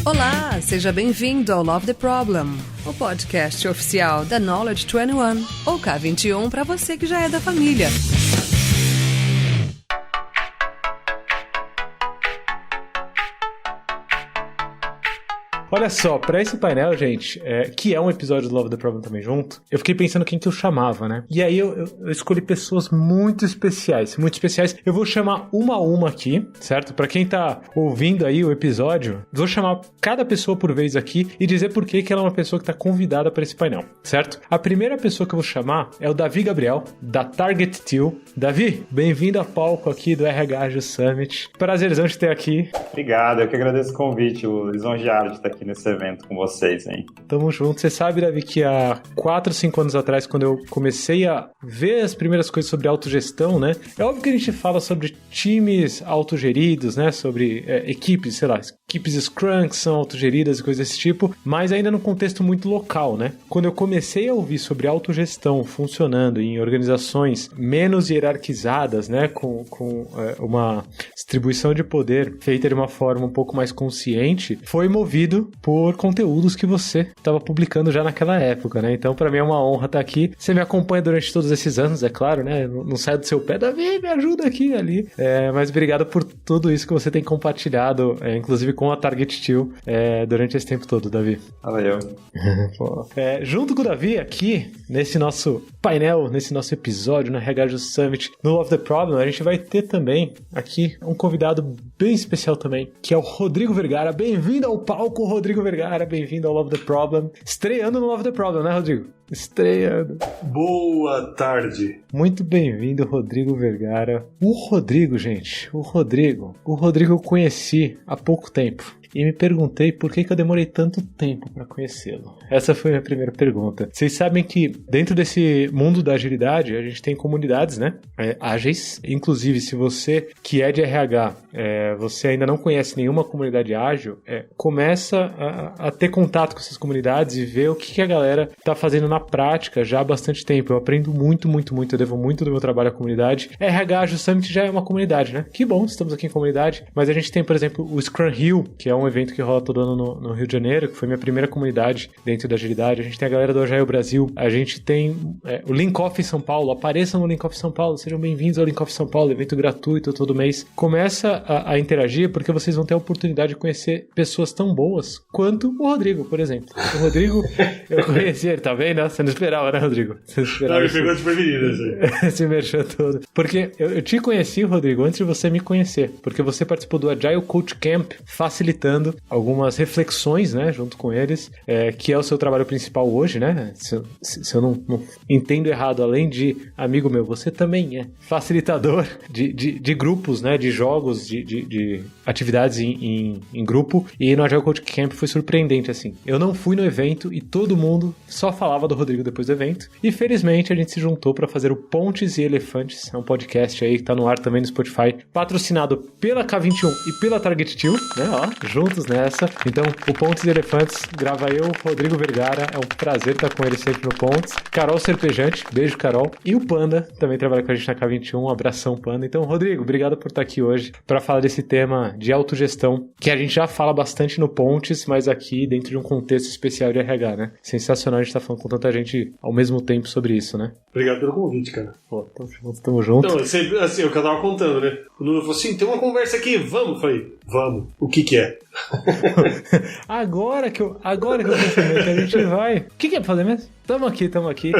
Olá, seja bem-vindo ao Love the Problem, o podcast oficial da Knowledge 21, ou K21 para você que já é da família. Olha só, pra esse painel, gente, que é um episódio do Love the Problem também junto, eu fiquei pensando quem que eu chamava, né? E aí eu escolhi pessoas muito especiais, muito especiais. Eu vou chamar uma a uma aqui, certo? Pra quem tá ouvindo aí o episódio, vou chamar cada pessoa por vez aqui e dizer por que ela é uma pessoa que tá convidada pra esse painel, certo? A primeira pessoa que eu vou chamar é o Davi Gabriel, da Target Teal. Davi, bem-vindo ao palco aqui do RH Agile Summit. Prazerzão te ter aqui. Obrigado, eu que agradeço o convite, o lisonjeado de estar aqui nesse evento com vocês, hein? Tamo junto. Você sabe, Davi, que há 4, 5 anos atrás, quando eu comecei a ver as primeiras coisas sobre autogestão, né? É óbvio que a gente fala sobre times autogeridos, né? Sobre equipes, sei lá, equipes Scrum que são autogeridas e coisas desse tipo, mas ainda num contexto muito local, né? Quando eu comecei a ouvir sobre autogestão funcionando em organizações menos hierarquizadas, né? Com uma distribuição de poder feita de uma forma um pouco mais consciente, foi movido por conteúdos que você estava publicando já naquela época, né? Então, para mim é uma honra estar aqui. Você me acompanha durante todos esses anos, é claro, né? Não saio do seu pé, Davi, me ajuda aqui e ali. Mas obrigado por tudo isso que você tem compartilhado, inclusive com a Target Teal, durante esse tempo todo, Davi. Valeu. Junto com o Davi, aqui, nesse nosso painel, nesse nosso episódio, na RH Agile Summit, no Love the Problem, a gente vai ter também aqui um convidado bem especial também, que é o Rodrigo Vergara. Bem-vindo ao palco, Rodrigo Vergara. Bem-vindo ao Love the Problem. Estreando no Love the Problem, né, Rodrigo? Estreando. Boa tarde. Muito bem-vindo, Rodrigo Vergara. O Rodrigo, gente, o Rodrigo eu conheci há pouco tempo. E me perguntei por que eu demorei tanto tempo para conhecê-lo. Essa foi a minha primeira pergunta. Vocês sabem que dentro desse mundo da agilidade, a gente tem comunidades, né? Ágeis. Inclusive, se você que é de RH, você ainda não conhece nenhuma comunidade ágil, começa a ter contato com essas comunidades e ver o que a galera tá fazendo na prática já há bastante tempo. Eu aprendo muito, eu devo muito do meu trabalho à comunidade. RH Agile Summit já é uma comunidade, né? Que bom, estamos aqui em comunidade. Mas a gente tem, por exemplo, o Scrum Hill, que é um evento que rola todo ano no Rio de Janeiro, que foi minha primeira comunidade dentro da agilidade. A gente tem a galera do Agile Brasil, a gente tem o Link Off São Paulo. Apareçam no Link Off São Paulo, sejam bem-vindos ao Link Off São Paulo, evento gratuito todo mês. Começa a interagir, porque vocês vão ter a oportunidade de conhecer pessoas tão boas quanto o Rodrigo, por exemplo. O Rodrigo, eu conheci ele, tá vendo? Você não esperava, né, Rodrigo? Você não esperava. Não, me pegou desprevenido, assim. Esse merchan todo. Porque eu te conheci, Rodrigo, antes de você me conhecer, porque você participou do Agile Coach Camp, facilitando algumas reflexões, né, junto com eles, que é o seu trabalho principal hoje, né? Se eu não entendo errado, além de amigo meu, você também é facilitador de grupos, né, de jogos, de atividades em grupo, e no Agile Coach Camp foi surpreendente, assim. Eu não fui no evento e todo mundo só falava do Rodrigo depois do evento, e felizmente a gente se juntou para fazer o Pontes e Elefantes, é um podcast aí que tá no ar também no Spotify, patrocinado pela K21 e pela Target Teal, né, ó, juntos nessa. Então, o Pontes e Elefantes grava eu, Rodrigo Vergara, é um prazer estar com ele sempre no Pontes. Carol Serpejante, beijo, Carol. E o Panda, também trabalha com a gente na K21, um abração, Panda. Então, Rodrigo, obrigado por estar aqui hoje para falar desse tema de autogestão, que a gente já fala bastante no Pontes, mas aqui dentro de um contexto especial de RH, né? Sensacional a gente estar falando com tanta gente ao mesmo tempo sobre isso, né? Obrigado pelo convite, cara. Pô, tamo junto. Então, sempre, assim, é o que eu tava contando, né? Quando eu falou assim, tem uma conversa aqui, vamos? Eu falei, vamos. O que é? Agora que eu confirmei que a gente vai. O que é pra fazer mesmo? Tamo aqui.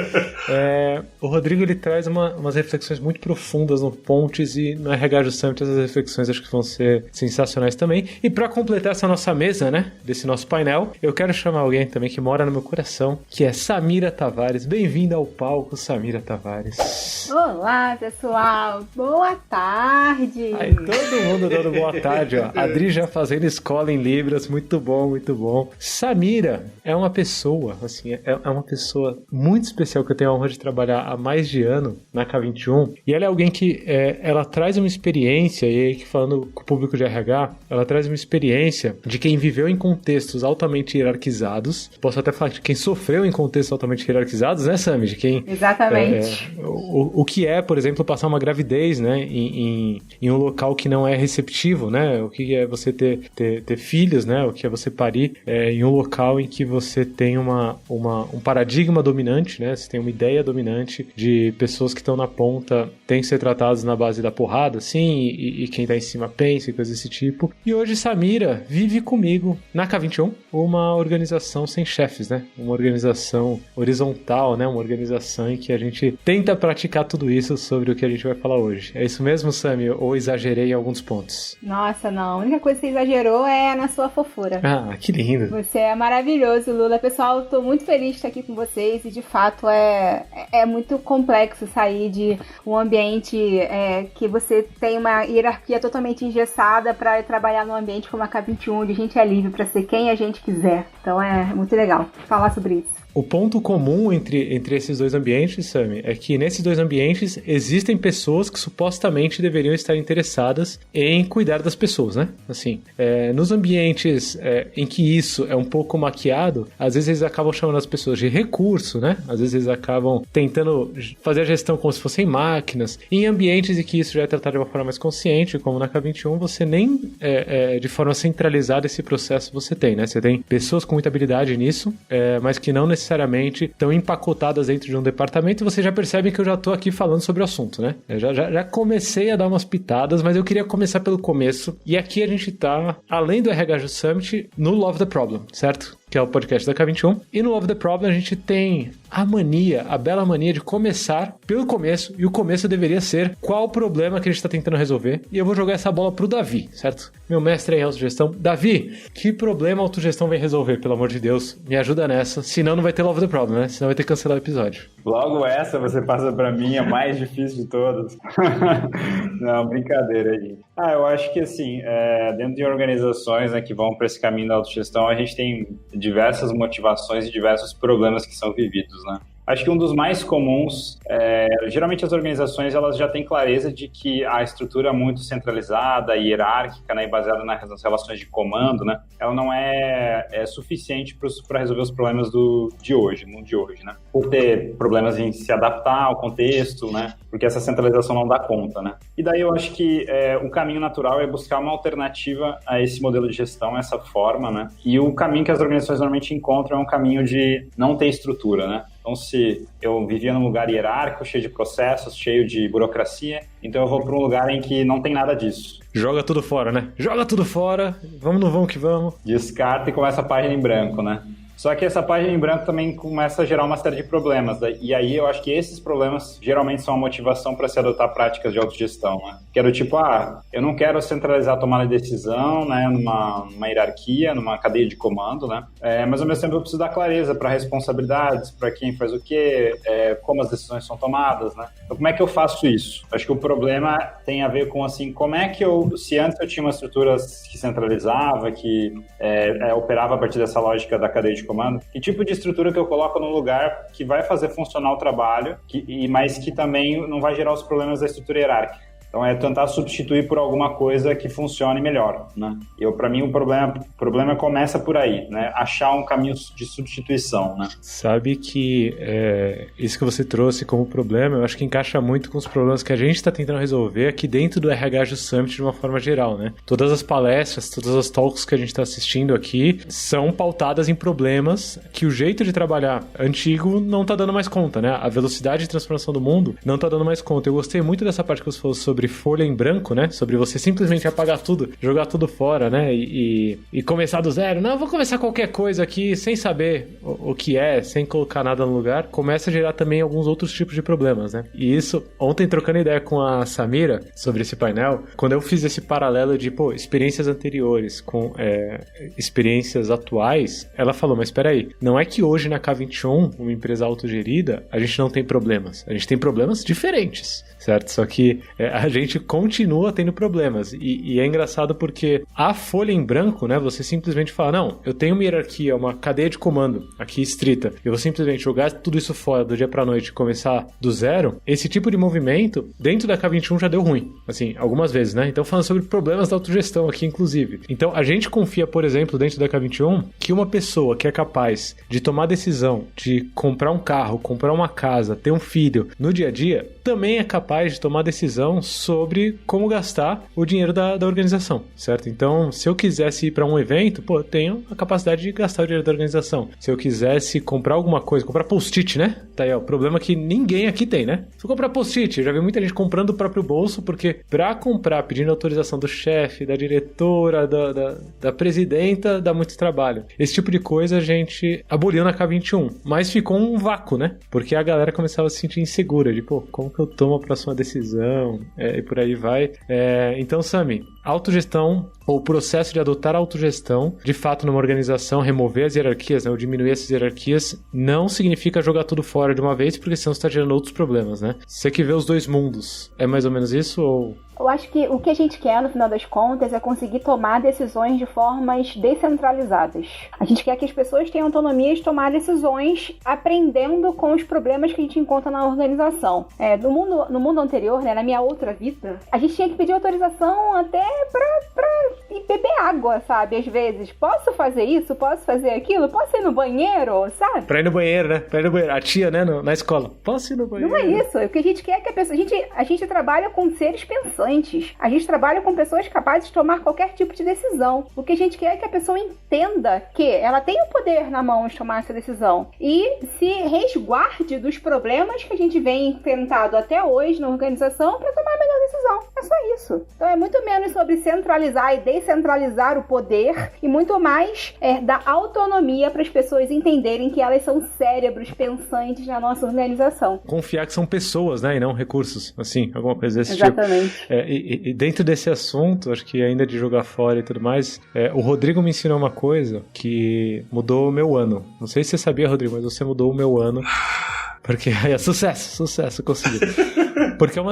O Rodrigo, ele traz umas reflexões muito profundas no Pontes, e no RH Agile Summit essas reflexões acho que vão ser sensacionais também. E pra completar essa nossa mesa, né, desse nosso painel, eu quero chamar alguém também que mora no meu coração, que é Samira Tavares. Bem-vinda ao palco, Samira Tavares. Olá, pessoal. Boa tarde. Aí, todo mundo dando boa tarde, ó. A Adri já fazendo escola em Libras, muito bom. Samira é uma pessoa, assim, é uma pessoa pessoa muito especial que eu tenho a honra de trabalhar há mais de ano na K21, e ela é alguém que ela traz uma experiência, e aí que falando com o público de RH, ela traz uma experiência de quem viveu em contextos altamente hierarquizados, posso até falar de quem sofreu em contextos altamente hierarquizados, né, Sami? De quem... Exatamente. O que é, por exemplo, passar uma gravidez, né, em um local que não é receptivo, né? O que é você ter filhos, né? O que é você parir em um local em que você tem um paradigma dominante, né? Você tem uma ideia dominante de pessoas que estão na ponta têm que ser tratadas na base da porrada, assim, e quem tá em cima pensa e coisas desse tipo. E hoje Samira vive comigo na K21, uma organização sem chefes, né? Uma organização horizontal, né? Uma organização em que a gente tenta praticar tudo isso sobre o que a gente vai falar hoje. É isso mesmo, Sami? Ou exagerei em alguns pontos? Nossa, não. A única coisa que você exagerou é na sua fofura. Ah, que lindo. Você é maravilhoso, Lula. Pessoal, tô muito feliz de estar aqui com vocês e, de fato, é muito complexo sair de um ambiente que você tem uma hierarquia totalmente engessada para trabalhar num ambiente como a K21, onde a gente é livre para ser quem a gente quiser. Então é muito legal falar sobre isso. O ponto comum entre esses dois ambientes, Sami, é que nesses dois ambientes existem pessoas que supostamente deveriam estar interessadas em cuidar das pessoas, né? Assim, nos ambientes em que isso é um pouco maquiado, às vezes eles acabam chamando as pessoas de recurso, né? Às vezes eles acabam tentando fazer a gestão como se fossem máquinas. Em ambientes em que isso já é tratado de uma forma mais consciente, como na K21, você nem de forma centralizada esse processo você tem, né? Você tem pessoas com muita habilidade nisso, mas que não necessariamente estão empacotadas dentro de um departamento, e você já percebe que eu já estou aqui falando sobre o assunto, né? Eu já comecei a dar umas pitadas, mas eu queria começar pelo começo, e aqui a gente tá, além do RH Summit, no Love the Problem, certo? Que é o podcast da K21. E no Love the Problem a gente tem a bela mania de começar pelo começo, e o começo deveria ser qual o problema que a gente está tentando resolver. E eu vou jogar essa bola pro Davi, certo? Meu mestre em autogestão. Davi, que problema a autogestão vem resolver, pelo amor de Deus? Me ajuda nessa, senão não vai ter Love the Problem, né? Senão vai ter que cancelar o episódio. Logo essa você passa pra mim, a mais difícil de todas. Não, brincadeira aí. Eu acho que assim, dentro de organizações, né, que vão para esse caminho da autogestão, a gente tem diversas motivações e diversos problemas que são vividos, né? Acho que um dos mais comuns, geralmente as organizações elas já têm clareza de que a estrutura muito centralizada, hierárquica, né, e baseada nas relações de comando, né, ela não é suficiente para resolver os problemas no mundo de hoje, né, por ter problemas em se adaptar ao contexto, né, porque essa centralização não dá conta, né. E daí eu acho que o caminho natural é buscar uma alternativa a esse modelo de gestão, essa forma, né, e o caminho que as organizações normalmente encontram é um caminho de não ter estrutura, né. Então, se eu vivia num lugar hierárquico, cheio de processos, cheio de burocracia, então eu vou para um lugar em que não tem nada disso. Joga tudo fora, né? Joga tudo fora, vamos que vamos. Descarta e começa a página em branco, né? Só que essa página em branco também começa a gerar uma série de problemas. E aí eu acho que esses problemas geralmente são a motivação para se adotar práticas de autogestão, né? Que é do tipo, eu não quero centralizar a tomada de decisão, né, numa hierarquia, numa cadeia de comando, né? Mas ao mesmo tempo eu preciso dar clareza para responsabilidades, para quem faz o quê, como as decisões são tomadas, né? Então como é que eu faço isso? Acho que o problema tem a ver com, assim, como é que se antes eu tinha uma estrutura que centralizava, que operava a partir dessa lógica da cadeia de comando, que tipo de estrutura que eu coloco num lugar que vai fazer funcionar o trabalho, mas que também não vai gerar os problemas da estrutura hierárquica. Então é tentar substituir por alguma coisa que funcione melhor, né? Para mim o problema começa por aí, né? Achar um caminho de substituição, né? Sabe que isso que você trouxe como problema, eu acho que encaixa muito com os problemas que a gente está tentando resolver aqui dentro do RH Summit de uma forma geral, né? Todas as palestras, todas as talks que a gente está assistindo aqui são pautadas em problemas que o jeito de trabalhar antigo não está dando mais conta, né? A velocidade de transformação do mundo não está dando mais conta. Eu gostei muito dessa parte que você falou sobre folha em branco, né? Sobre você simplesmente apagar tudo, jogar tudo fora, né? E começar do zero. Não, vou começar qualquer coisa aqui sem saber o que sem colocar nada no lugar. Começa a gerar também alguns outros tipos de problemas, né? E isso, ontem trocando ideia com a Samira sobre esse painel, quando eu fiz esse paralelo de, experiências anteriores com experiências atuais, ela falou, mas espera aí, não é que hoje na K21, uma empresa autogerida, a gente não tem problemas. A gente tem problemas diferentes, certo? Só que a gente continua tendo problemas. E é engraçado porque a folha em branco, né, você simplesmente fala, não, eu tenho uma hierarquia, uma cadeia de comando aqui estrita, eu vou simplesmente jogar tudo isso fora do dia pra noite e começar do zero. Esse tipo de movimento, dentro da K21 já deu ruim, assim, algumas vezes, né? Então falando sobre problemas da autogestão aqui, inclusive. Então a gente confia, por exemplo, dentro da K21, que uma pessoa que é capaz de tomar a decisão de comprar um carro, comprar uma casa, ter um filho no dia a dia, também é capaz de tomar decisão sobre como gastar o dinheiro da organização, certo? Então, se eu quisesse ir para um evento, pô, eu tenho a capacidade de gastar o dinheiro da organização. Se eu quisesse comprar alguma coisa, comprar post-it, né? Tá aí, ó, o problema que ninguém aqui tem, né? Se eu comprar post-it, eu já vi muita gente comprando o próprio bolso, porque pra comprar, pedindo autorização do chefe, da diretora, da presidenta, dá muito trabalho. Esse tipo de coisa a gente aboliu na K21, mas ficou um vácuo, né? Porque a galera começava a se sentir insegura, de, pô, como que eu tomo a próxima decisão? E por aí vai. Então, Sami, autogestão, ou o processo de adotar a autogestão, de fato, numa organização, remover as hierarquias, né, ou diminuir essas hierarquias, não significa jogar tudo fora de uma vez, porque senão você está gerando outros problemas, né? Você que vê os dois mundos, é mais ou menos isso, ou... Eu acho que o que a gente quer, no final das contas, é conseguir tomar decisões de formas descentralizadas. A gente quer que as pessoas tenham autonomia de tomar decisões aprendendo com os problemas que a gente encontra na organização. No mundo anterior, né, na minha outra vida, a gente tinha que pedir autorização até pra ir beber água, sabe? Às vezes, posso fazer isso? Posso fazer aquilo? Posso ir no banheiro, sabe? Pra ir no banheiro, né? Pra ir no banheiro. A tia, né, na escola. Posso ir no banheiro? Não é isso. O que a gente quer é que a pessoa... A gente trabalha com seres pensantes. A gente trabalha com pessoas capazes de tomar qualquer tipo de decisão. O que a gente quer é que a pessoa entenda que ela tem o poder na mão de tomar essa decisão e se resguarde dos problemas que a gente vem enfrentado até hoje na organização para tomar a melhor decisão. É só isso. Então é muito menos sobre centralizar e descentralizar o poder e muito mais dar autonomia para as pessoas entenderem que elas são cérebros pensantes na nossa organização. Confiar que são pessoas, né, e não recursos, assim, alguma coisa desse Exatamente. tipo. E dentro desse assunto, acho que ainda de jogar fora e tudo mais, o Rodrigo me ensinou uma coisa que mudou o meu ano. Não sei se você sabia, Rodrigo, mas você mudou o meu ano. Porque é sucesso, consegui. Porque um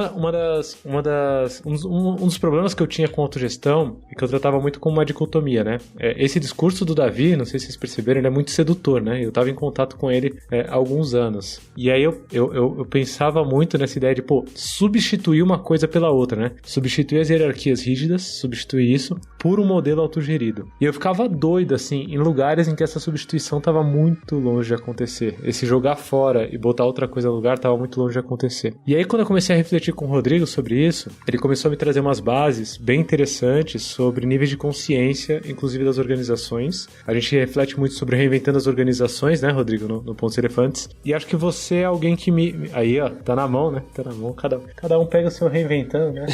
dos problemas que eu tinha com autogestão é que eu tratava muito como uma dicotomia, né? Esse discurso do Davi, não sei se vocês perceberam, ele é muito sedutor, né? Eu estava em contato com ele há alguns anos. E aí eu pensava muito nessa ideia de, substituir uma coisa pela outra, né? Substituir as hierarquias rígidas, substituir isso por um modelo autogerido. E eu ficava doido, assim, em lugares em que essa substituição estava muito longe de acontecer. Esse jogar fora e botar outra coisa no lugar estava muito longe de acontecer. E aí, quando eu comecei a refletir com o Rodrigo sobre isso, ele começou a me trazer umas bases bem interessantes sobre níveis de consciência, inclusive das organizações. A gente reflete muito sobre reinventando as organizações, né, Rodrigo, no Pontos Elefantes. E acho que você é alguém que me... Aí, ó, tá na mão, né? Tá na mão. Cada um pega o seu reinventando, né?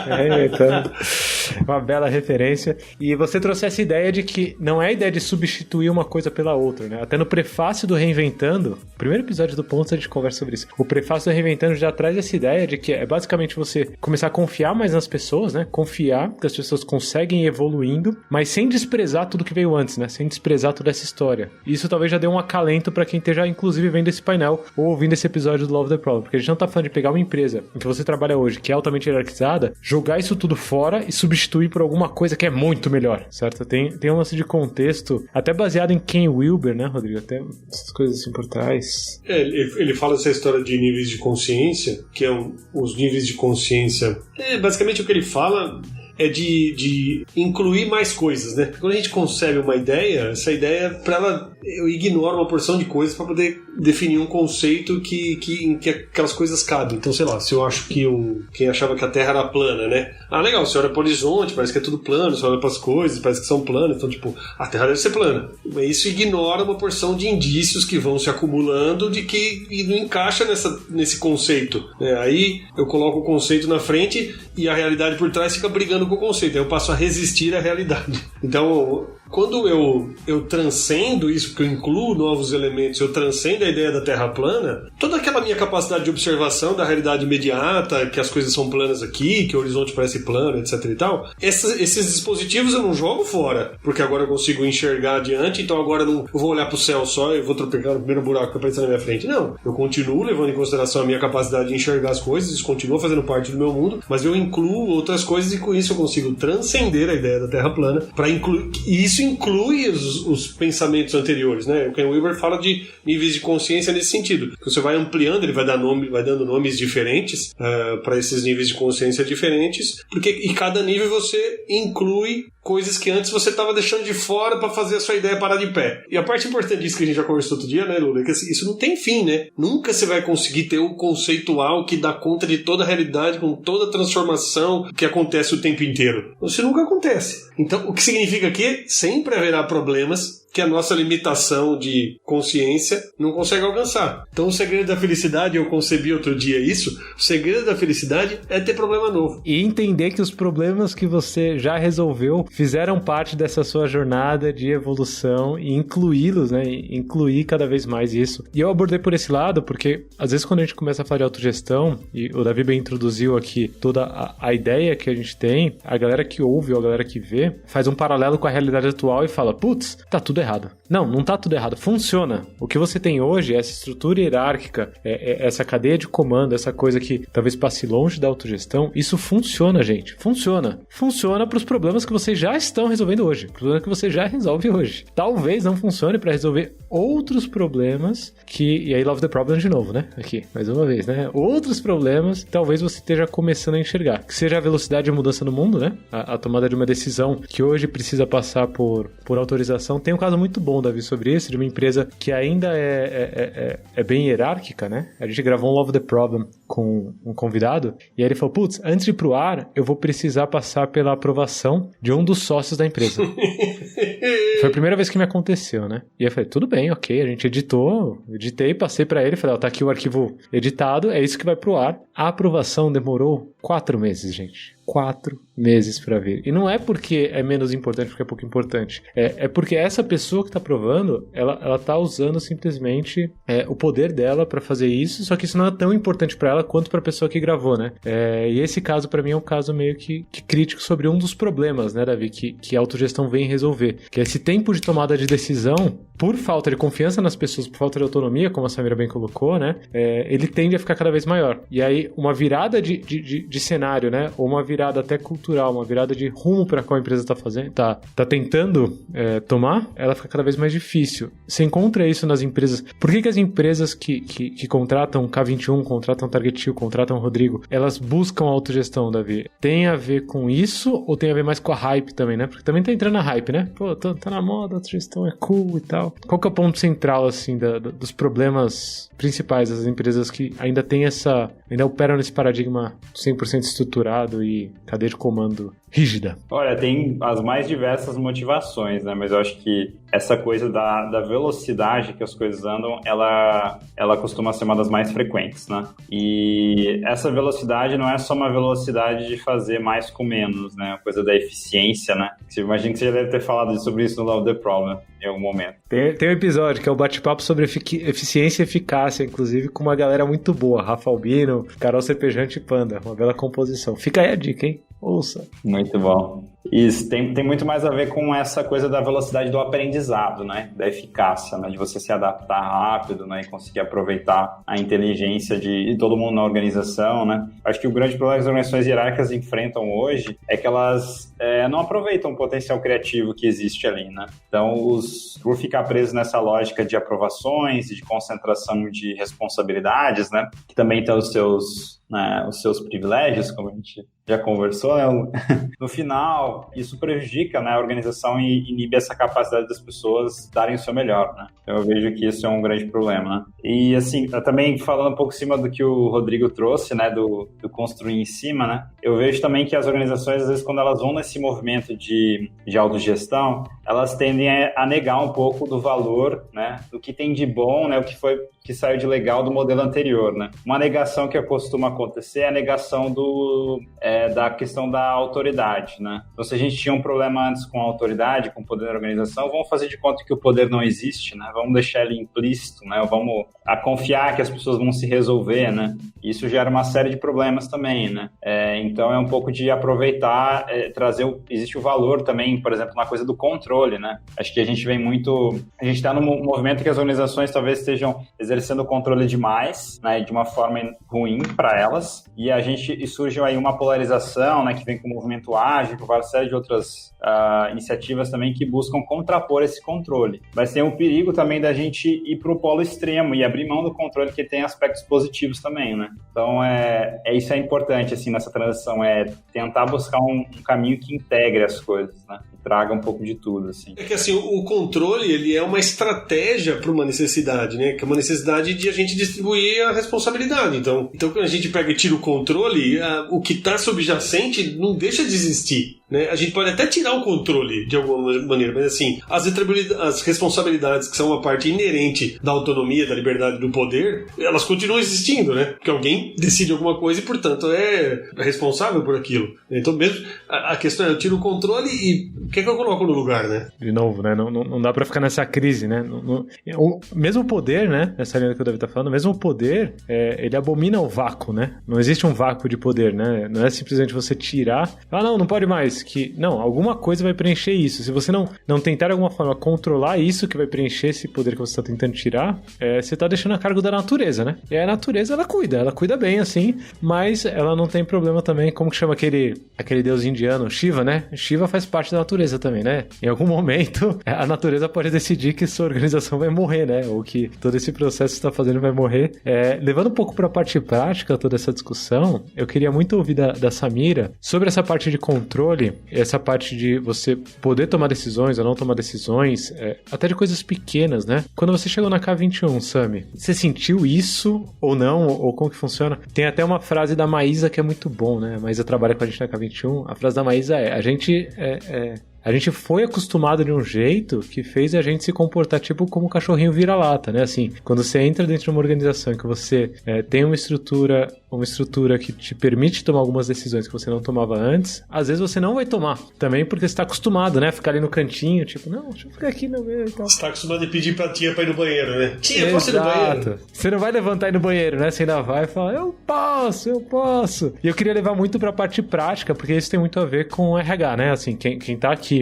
Reinventando. Uma bela referência. E você trouxe essa ideia de que não é a ideia de substituir uma coisa pela outra, né? Até no prefácio do Reinventando, o primeiro episódio do Pontos a gente conversa sobre isso. O prefácio do Reinventando já traz essa ideia de que é basicamente você começar a confiar mais nas pessoas, né? Confiar que as pessoas conseguem ir evoluindo, mas sem desprezar tudo que veio antes, né? Sem desprezar toda essa história. E isso talvez já dê um acalento pra quem esteja, inclusive, vendo esse painel ou ouvindo esse episódio do Love the Problem. Porque a gente não tá falando de pegar uma empresa em que você trabalha hoje, que é altamente hierarquizada, jogar isso tudo fora e substituir por alguma coisa que é muito melhor, certo? Tem um lance de contexto, até baseado em Ken Wilber, né, Rodrigo? Até essas coisas assim por trás. Ele fala dessa história de níveis de consciência, que é os níveis de consciência. Basicamente o que ele fala é de incluir mais coisas, né? Quando a gente concebe uma ideia, essa ideia, para ela, eu ignoro uma porção de coisas para poder definir um conceito em que aquelas coisas cabem. Então, sei lá, se eu acho que quem achava que a Terra era plana, né? Ah, legal, você olha para o horizonte, parece que é tudo plano, você olha para as coisas, parece que são planas, então, tipo, a Terra deve ser plana. Mas isso ignora uma porção de indícios que vão se acumulando e não encaixa nesse conceito, né? Aí eu coloco o conceito na frente e a realidade por trás fica brigando com o conceito, aí eu passo a resistir à realidade. Então, quando eu transcendo isso, porque eu incluo novos elementos, eu transcendo a ideia da Terra plana, toda aquela minha capacidade de observação da realidade imediata, que as coisas são planas aqui, que o horizonte parece plano, etc e tal, esses dispositivos eu não jogo fora, porque agora eu consigo enxergar adiante, então agora eu vou olhar pro céu só e vou tropecar no primeiro buraco que aparecer na minha frente. Não, eu continuo levando em consideração a minha capacidade de enxergar as coisas, isso continua fazendo parte do meu mundo, mas eu incluo outras coisas e com isso eu consigo transcender a ideia da Terra plana para incluir, e isso inclui os pensamentos anteriores, né? O Ken Wilber fala de níveis de consciência nesse sentido, que você vai ampliando, ele vai dando nomes diferentes para esses níveis de consciência diferentes, porque em cada nível você inclui coisas que antes você estava deixando de fora para fazer a sua ideia parar de pé. E a parte importante disso que a gente já conversou outro dia, né, Lula, é que isso não tem fim, né? Nunca você vai conseguir ter o conceitual que dá conta de toda a realidade, com toda a transformação que acontece o tempo inteiro. Isso nunca acontece. Então, o que significa que sempre haverá problemas que a nossa limitação de consciência não consegue alcançar. Então o segredo da felicidade, eu concebi outro dia isso, o segredo da felicidade é ter problema novo. E entender que os problemas que você já resolveu fizeram parte dessa sua jornada de evolução e incluí-los, né? Incluir cada vez mais isso. E eu abordei por esse lado porque às vezes quando a gente começa a falar de autogestão, e o Davi bem introduziu aqui toda a ideia que a gente tem, a galera que ouve ou a galera que vê, faz um paralelo com a realidade atual e fala, putz, tá tudo errado. Não tá tudo errado. Funciona. O que você tem hoje é essa estrutura hierárquica, essa cadeia de comando, essa coisa que talvez passe longe da autogestão. Isso funciona, gente. Funciona. Funciona para os problemas que vocês já estão resolvendo hoje. Problemas que você já resolve hoje. Talvez não funcione para resolver outros problemas e aí love the problem de novo, né? Aqui, mais uma vez, né? Outros problemas que talvez você esteja começando a enxergar. Que seja a velocidade de mudança no mundo, né? A tomada de uma decisão que hoje precisa passar por autorização. Tem um caso muito bom, Davi, sobre isso, de uma empresa que ainda é bem hierárquica, né? A gente gravou um Love the Problem com um convidado, e aí ele falou, putz, antes de ir pro ar, eu vou precisar passar pela aprovação de um dos sócios da empresa. Foi a primeira vez que me aconteceu, né? E eu falei, tudo bem, ok, a gente editei, passei pra ele, falei, tá aqui o arquivo editado, é isso que vai pro ar. A aprovação demorou 4 meses, gente. 4 meses para vir. E não é porque é menos importante, porque é pouco importante. É porque essa pessoa que tá aprovando, ela tá usando simplesmente o poder dela para fazer isso, só que isso não é tão importante para ela quanto para a pessoa que gravou, né? E esse caso para mim é um caso meio que crítico sobre um dos problemas, né, Davi, que a autogestão vem resolver, que é esse tempo de tomada de decisão, por falta de confiança nas pessoas, por falta de autonomia, como a Samira bem colocou, né? Ele tende a ficar cada vez maior. E aí, uma virada de cenário, né? Ou uma virada até cultural, uma virada de rumo para qual a empresa tá tentando tomar, ela fica cada vez mais difícil. Você encontra isso nas empresas. Por que as empresas que contratam K21, contratam Target 2, contratam Rodrigo, elas buscam autogestão, Davi? Tem a ver com isso ou tem a ver mais com a hype também, né? Porque também tá entrando na hype, né? Pô, tá na moda, autogestão é cool e tal. Qual que é o ponto central, assim, dos problemas principais das empresas que ainda operam nesse paradigma 100% estruturado e cadeia de comando rígida? Olha, tem as mais diversas motivações, né? Mas eu acho que essa coisa da velocidade que as coisas andam, ela costuma ser uma das mais frequentes, né? E essa velocidade não é só uma velocidade de fazer mais com menos, né? A coisa da eficiência, né? Você imagina que você já deve ter falado sobre isso no Love the Problem em algum momento. Tem um episódio que é o bate-papo sobre eficiência e eficácia, inclusive com uma galera muito boa, Rafa Albino, Carol Serpejante e Panda, uma bela composição. Fica aí a dica, hein? Ouça. Muito bom. Isso tem muito mais a ver com essa coisa da velocidade do aprendizado, né? Da eficácia, né? De você se adaptar rápido, né? E conseguir aproveitar a inteligência de todo mundo na organização, né? Acho que o grande problema que as organizações hierárquicas enfrentam hoje é que elas não aproveitam o potencial criativo que existe ali, né? Então, por ficar presos nessa lógica de aprovações e de concentração de responsabilidades, né? Que também tem os seus privilégios, como a gente já conversou, né? No final, isso prejudica, né, a organização e inibe essa capacidade das pessoas darem o seu melhor, né? Eu vejo que isso é um grande problema, né? E, assim, também falando um pouco em cima do que o Rodrigo trouxe, né, do construir em cima, né? Eu vejo também que as organizações, às vezes, quando elas vão nesse movimento de autogestão, elas tendem a negar um pouco do valor, né, do que tem de bom, né, o que saiu de legal do modelo anterior, né. Uma negação que costuma acontecer é a negação da questão da autoridade, né. Então, se a gente tinha um problema antes com a autoridade, com o poder da organização, vamos fazer de conta que o poder não existe, né, vamos deixar ele implícito, né, vamos confiar que as pessoas vão se resolver, né. Isso gera uma série de problemas também, né. Então, é um pouco de aproveitar, existe o valor também, por exemplo, na coisa do controle, né. Acho que a gente está num movimento que as organizações talvez estejam exercendo o controle demais, né, de uma forma ruim para elas, e surge aí uma polarização, né, que vem com o movimento ágil, com uma série de outras iniciativas também que buscam contrapor esse controle. Mas tem o perigo também da gente ir para o polo extremo e abrir mão do controle, que tem aspectos positivos também, né? Então, isso é importante, assim, nessa transição, tentar buscar um caminho que integre as coisas, né? E traga um pouco de tudo, assim. É que, assim, o controle, ele é uma estratégia para uma necessidade, né? Que é uma necessidade de a gente distribuir a responsabilidade. Então quando a gente pega e tira o controle, o que está subjacente não deixa de existir, né? A gente pode até tirar o controle de alguma maneira, mas assim, as responsabilidades que são uma parte inerente da autonomia, da liberdade, do poder, elas continuam existindo, né? Porque alguém decide alguma coisa e, portanto, é responsável por aquilo. Então, mesmo a questão é, eu tiro o controle e o que é que eu coloco no lugar, né? De novo, né? Não dá pra ficar nessa crise, né? O mesmo poder, né? Nessa linha que o David tá falando, mesmo o poder, ele abomina o vácuo, né? Não existe um vácuo de poder, né? Não é simplesmente você tirar, não pode mais, não, alguma coisa vai preencher isso. Se você não tentar de alguma forma controlar isso que vai preencher esse poder que você está tentando tirar, você está deixando a cargo da natureza, né? E a natureza, ela cuida bem, assim, mas ela não tem problema também, como que chama aquele deus indiano, Shiva, né? Shiva faz parte da natureza também, né? Em algum momento, a natureza pode decidir que sua organização vai morrer, né? Ou que todo esse processo que você está fazendo vai morrer. Levando um pouco para a parte prática, toda essa discussão, eu queria muito ouvir da Samira sobre essa parte de controle, essa parte de você poder tomar decisões ou não tomar decisões, até de coisas pequenas, né? Quando você chegou na K21, Sami, você sentiu isso ou não? Ou como que funciona? Tem até uma frase da Maísa que é muito bom, né? A Maísa trabalha com a gente na K21. A frase da Maísa a gente foi acostumado de um jeito que fez a gente se comportar tipo como um cachorrinho vira-lata, né? Assim, quando você entra dentro de uma organização em que você tem uma estrutura que te permite tomar algumas decisões que você não tomava antes, às vezes você não vai tomar. Também porque você está acostumado, né? Ficar ali no cantinho, tipo, não, deixa eu ficar aqui no meio e tal. Você está acostumado a pedir pra tia pra ir no banheiro, né? Tia, posso ir no banheiro? Você não vai levantar e ir no banheiro, né? Você ainda vai e fala, eu posso. E eu queria levar muito pra parte prática, porque isso tem muito a ver com o RH, né? Assim, quem tá aqui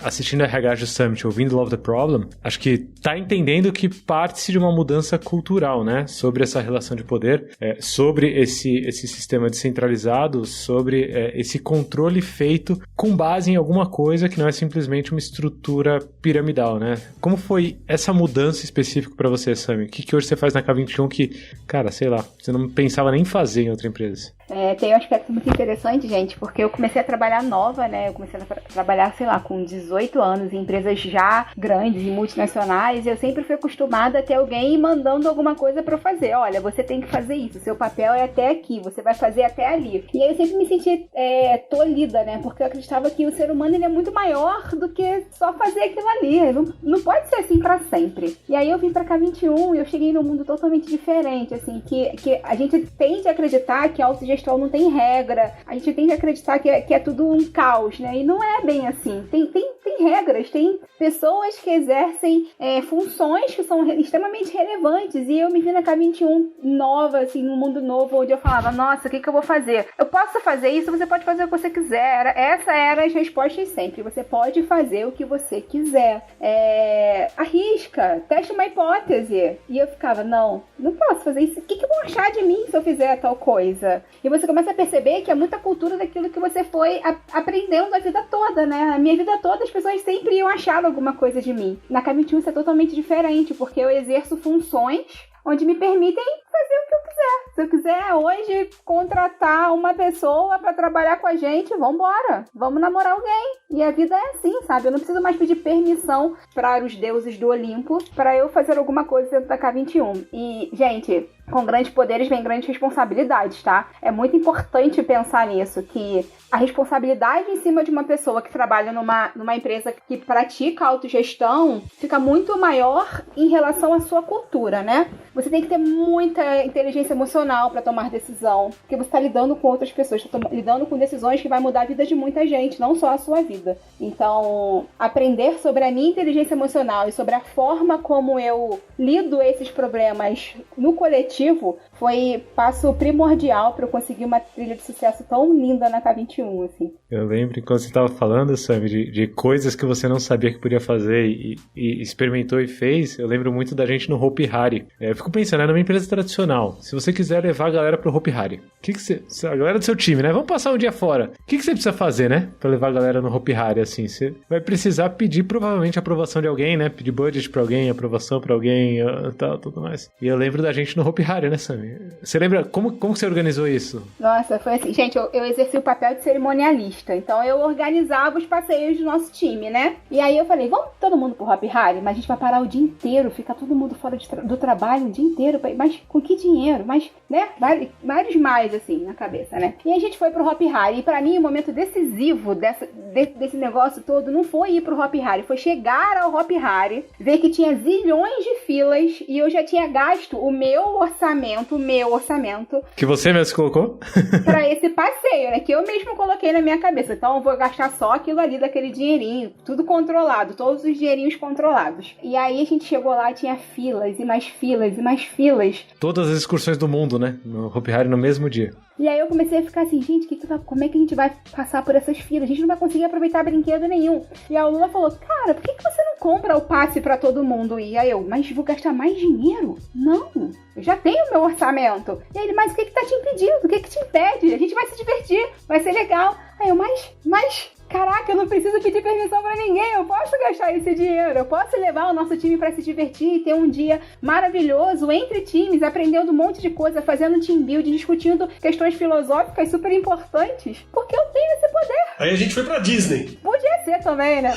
assistindo a RH Summit, ouvindo Love the Problem, acho que tá entendendo que parte de uma mudança cultural, né? Sobre essa relação de poder, sobre esse sistema descentralizado, sobre esse controle feito com base em alguma coisa que não é simplesmente uma estrutura piramidal, né? Como foi essa mudança específica para você, Sami? O que hoje você faz na K21 que, cara, sei lá, você não pensava nem fazer em outra empresa? Tem um aspecto muito interessante, gente, porque eu comecei a trabalhar nova, né? Eu comecei a trabalhar, sei lá, com 18 anos em empresas já grandes e multinacionais, e eu sempre fui acostumada a ter alguém mandando alguma coisa pra eu fazer. Olha, você tem que fazer isso, seu papel é até aqui, você vai fazer até ali. E aí eu sempre me senti tolhida, né? Porque eu acreditava que o ser humano ele é muito maior do que só fazer aquilo ali. Não pode ser assim pra sempre. E aí eu vim pra K21 e eu cheguei num mundo totalmente diferente, assim, que a gente tende a acreditar que a autogestão não tem regra, a gente tende a acreditar que é tudo um caos, né? E não é bem assim. Tem regras, tem pessoas que exercem funções que são extremamente relevantes, e eu me vi na K21 nova, assim, num mundo novo, onde eu falava, nossa, o que eu vou fazer? Eu posso fazer isso? Você pode fazer o que você quiser. Essa era as respostas sempre. Você pode fazer o que você quiser. Arrisca, testa uma hipótese. E eu ficava, não posso fazer isso. O que vão achar de mim se eu fizer tal coisa? E você começa a perceber que é muita cultura daquilo que você foi aprendendo a vida toda, né? A minha vida toda, as pessoas sempre iam achar alguma coisa de mim. Na K21 isso é totalmente diferente, porque eu exerço funções onde me permitem fazer o que eu quiser. Se eu quiser hoje contratar uma pessoa pra trabalhar com a gente, vambora. Vamos namorar alguém. E a vida é assim, sabe? Eu não preciso mais pedir permissão para os deuses do Olimpo pra eu fazer alguma coisa dentro da K21. E, gente, com grandes poderes vem grandes responsabilidades, tá? É muito importante pensar nisso, que a responsabilidade em cima de uma pessoa que trabalha numa empresa que pratica autogestão fica muito maior em relação à sua cultura, né? Você tem que ter muita inteligência emocional para tomar decisão, porque você está lidando com outras pessoas, está lidando com decisões que vai mudar a vida de muita gente, não só a sua vida. Então, aprender sobre a minha inteligência emocional e sobre a forma como eu lido esses problemas no coletivo foi passo primordial para eu conseguir uma trilha de sucesso tão linda na K21, assim. Eu lembro quando você estava falando, Sammy, de coisas que você não sabia que podia fazer e experimentou e fez. Eu lembro muito da gente no Hopi Hari. Eu fico pensando, é numa empresa tradicional. Se você quiser levar a galera pro Hopi Hari, a galera do seu time, né? Vamos passar um dia fora. O que você precisa fazer, né? Pra levar a galera no Hopi Hari, assim. Você vai precisar pedir provavelmente a aprovação de alguém, né? Pedir budget pra alguém, aprovação pra alguém, tal, tudo mais. E eu lembro da gente no Hopi Hari, né, Sammy? Você lembra como você organizou isso? Nossa, foi assim. Gente, eu exerci o papel de cerimonialista. Então eu organizava os passeios do nosso time, né? E aí eu falei, vamos todo mundo pro Hopi Hari? Mas a gente vai parar o dia inteiro, ficar todo mundo fora do trabalho o dia inteiro. Mas com que dinheiro? Mas, né? Vários mais, assim, na cabeça, né? E a gente foi pro Hopi Hari. E pra mim, o momento decisivo desse negócio todo não foi ir pro Hopi Hari. Foi chegar ao Hopi Hari, ver que tinha zilhões de filas e eu já tinha gasto o meu orçamento que você mesmo colocou? Pra esse passeio, né? Que eu mesmo coloquei na minha cabeça. Então eu vou gastar só aquilo ali daquele dinheirinho. Tudo controlado. Todos os dinheirinhos controlados. E aí a gente chegou lá e tinha filas e mais filas e mais filas. Todas as excursões do mundo, né? No Hopi Hari no mesmo dia. E aí eu comecei a ficar assim, gente, como é que a gente vai passar por essas filas? A gente não vai conseguir aproveitar brinquedo nenhum. E a Lula falou, cara, por que você não compra o passe pra todo mundo? E aí eu, mas vou gastar mais dinheiro? Não, eu já tenho meu orçamento. E aí ele, mas o que tá te impedindo? O que te impede? A gente vai se divertir, vai ser legal. Aí eu, mas... Caraca, eu não preciso pedir permissão pra ninguém, eu posso gastar esse dinheiro, eu posso levar o nosso time pra se divertir e ter um dia maravilhoso entre times, aprendendo um monte de coisa, fazendo team building, discutindo questões filosóficas super importantes, porque eu tenho esse poder. Aí a gente foi pra Disney. Podia ser também, né?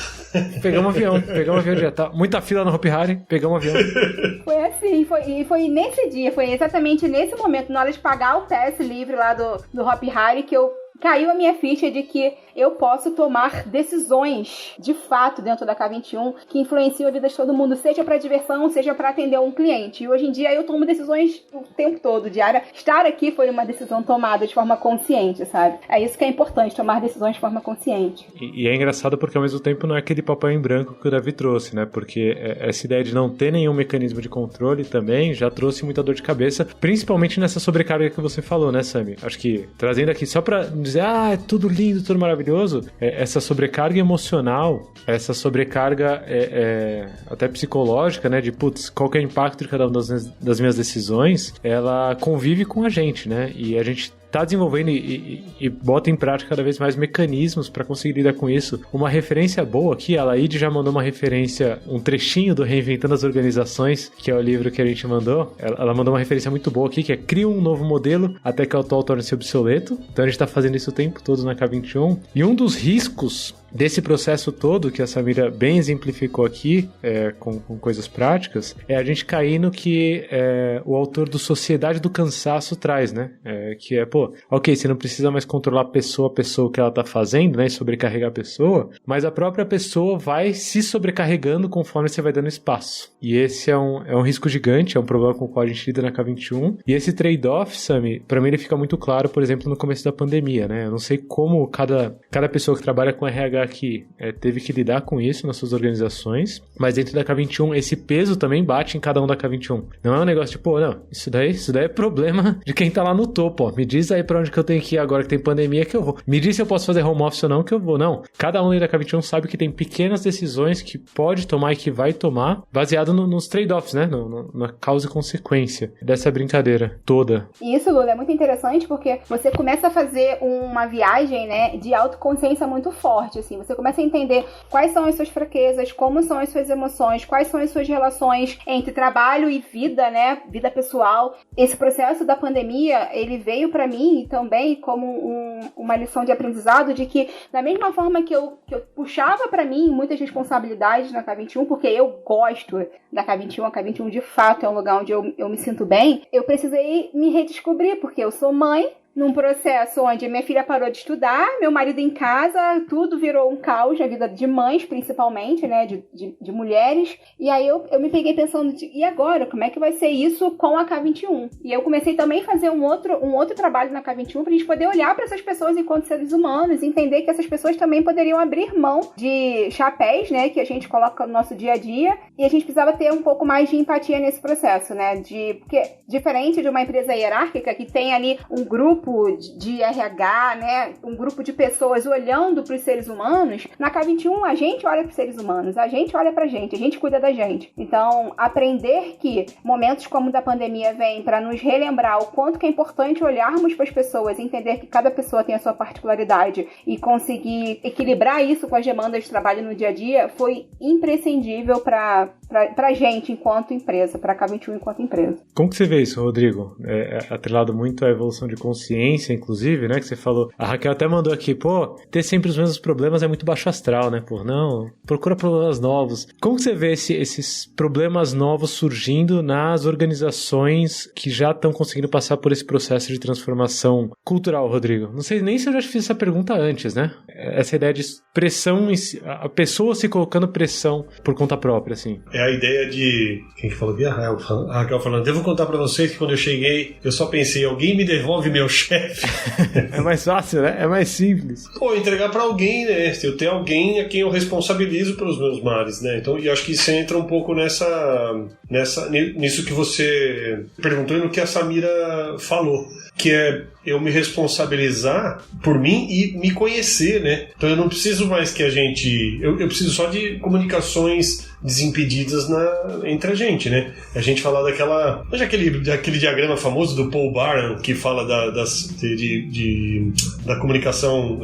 Pegamos um avião já tá. Muita fila no Hopi Hari, pegamos um avião. Foi assim, foi nesse dia, foi exatamente nesse momento, na hora de pagar o pass livre lá do Hopi Hari, que caiu a minha ficha de que eu posso tomar decisões, de fato, dentro da K21, que influenciam a vida de todo mundo, seja para diversão, seja para atender um cliente. E hoje em dia eu tomo decisões o tempo todo, diária. Estar aqui foi uma decisão tomada de forma consciente, sabe? É isso que é importante, tomar decisões de forma consciente. E é engraçado porque, ao mesmo tempo, não é aquele papel em branco que o Davi trouxe, né? Porque essa ideia de não ter nenhum mecanismo de controle também já trouxe muita dor de cabeça, principalmente nessa sobrecarga que você falou, né, Sammy? Acho que, trazendo aqui só pra dizer, é tudo lindo, tudo maravilhoso, essa sobrecarga emocional, essa sobrecarga até psicológica, né, de putz, qual que é o impacto de cada uma das minhas decisões, ela convive com a gente, né, e a gente tá desenvolvendo e bota em prática cada vez mais mecanismos para conseguir lidar com isso. Uma referência boa aqui, a Laíde já mandou uma referência, um trechinho do Reinventando as Organizações, que é o livro que a gente mandou. Ela mandou uma referência muito boa aqui, que é cria um novo modelo até que o atual torne-se obsoleto. Então a gente tá fazendo isso o tempo todo na K21. E um dos riscos desse processo todo, que a Samira bem exemplificou aqui, com coisas práticas, é a gente cair no que o autor do Sociedade do Cansaço traz, né? Que é, ok, você não precisa mais controlar a pessoa o que ela tá fazendo, né? E sobrecarregar a pessoa, mas a própria pessoa vai se sobrecarregando conforme você vai dando espaço. E esse é um risco gigante, é um problema com o qual a gente lida na K21. E esse trade-off, Sami, pra mim ele fica muito claro, por exemplo, no começo da pandemia, né? Eu não sei como cada pessoa que trabalha com RH aqui teve que lidar com isso nas suas organizações, mas dentro da K21 esse peso também bate em cada um da K21. Não é um negócio tipo, não, isso daí é problema de quem tá lá no topo, ó. Me diz aí pra onde que eu tenho que ir agora que tem pandemia que eu vou. Me diz se eu posso fazer home office ou não que eu vou. Não. Cada um aí da K21 sabe que tem pequenas decisões que pode tomar e que vai tomar baseado nos trade-offs, né? Na causa e consequência dessa brincadeira toda. Isso, Lula, é muito interessante porque você começa a fazer uma viagem, né, de autoconsciência muito forte, assim. Você começa a entender quais são as suas fraquezas, como são as suas emoções, quais são as suas relações entre trabalho e vida, né? Vida pessoal. Esse processo da pandemia, ele veio para mim também como uma lição de aprendizado de que, da mesma forma que eu puxava para mim muitas responsabilidades na K21, porque eu gosto da K21, a K21 de fato é um lugar onde eu me sinto bem, eu precisei me redescobrir, porque eu sou mãe, num processo onde minha filha parou de estudar, meu marido em casa, tudo virou um caos na vida de mães, principalmente, né, de mulheres. E aí eu me peguei pensando, e agora? Como é que vai ser isso com a K21? E eu comecei também a fazer um outro trabalho na K21 pra gente poder olhar para essas pessoas enquanto seres humanos, entender que essas pessoas também poderiam abrir mão de chapéus, né, que a gente coloca no nosso dia a dia, e a gente precisava ter um pouco mais de empatia nesse processo, né, porque diferente de uma empresa hierárquica que tem ali um grupo de RH, né, um grupo de pessoas olhando para os seres humanos, na K21 a gente olha para os seres humanos, a gente olha para a gente cuida da gente. Então, aprender que momentos como o da pandemia vêm para nos relembrar o quanto que é importante olharmos para as pessoas, entender que cada pessoa tem a sua particularidade e conseguir equilibrar isso com as demandas de trabalho no dia a dia, foi imprescindível para a gente enquanto empresa, para a K21 enquanto empresa. Como que você vê isso, Rodrigo? Atrelado muito à evolução de consciência, inclusive, né, que você falou. A Raquel até mandou aqui, ter sempre os mesmos problemas é muito baixo astral, né, não, procura problemas novos. Como que você vê esses problemas novos surgindo nas organizações que já estão conseguindo passar por esse processo de transformação cultural, Rodrigo? Não sei nem se eu já fiz essa pergunta antes, né? Essa ideia de pressão, a pessoa se colocando pressão por conta própria, assim. É a ideia de... Quem que falou? A Raquel falando, devo contar pra vocês que quando eu cheguei, eu só pensei, alguém me devolve meu chefe. É mais fácil, né? É mais simples. Entregar pra alguém, né? Eu tenho alguém a quem eu responsabilizo pelos meus males, né? Então, e acho que isso entra um pouco nisso que você perguntou e no que a Samira falou, que é eu me responsabilizar por mim e me conhecer, né? Então eu não preciso mais que a gente... Eu preciso só de comunicações desimpedidas entre a gente, né? A gente falar daquele diagrama famoso do Paul Baran, que fala da comunicação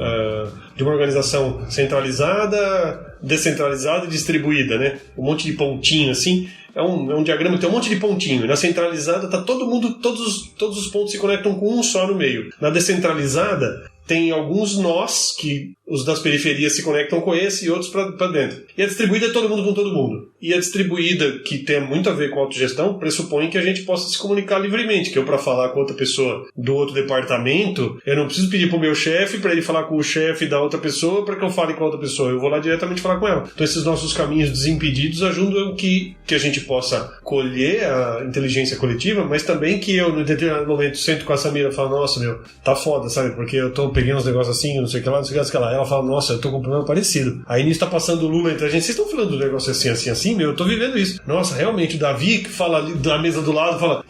de uma organização centralizada, descentralizada e distribuída, né? Um monte de pontinho, assim... É um diagrama que tem um monte de pontinho. Na centralizada tá todo mundo, todos os pontos se conectam com um só no meio. Na descentralizada tem alguns nós que os das periferias se conectam com esse e outros para dentro. E a distribuída é todo mundo com todo mundo. E a distribuída, que tem muito a ver com autogestão, pressupõe que a gente possa se comunicar livremente, que eu, para falar com outra pessoa do outro departamento, eu não preciso pedir pro meu chefe para ele falar com o chefe da outra pessoa para que eu fale com a outra pessoa. Eu vou lá diretamente falar com ela. Então esses nossos caminhos desimpedidos ajudam que a gente possa colher a inteligência coletiva, mas também que eu, no determinado momento, sento com a Samira e falo, nossa, tá foda, sabe? Porque eu peguei uns negócios assim, não sei o que lá, não sei o que lá. Ela fala, nossa, eu tô com um problema parecido. Aí nisso tá passando o Lula entre a gente. Vocês estão falando do negócio assim, meu, eu tô vivendo isso. Nossa, realmente, o Davi que fala ali da mesa do lado, fala,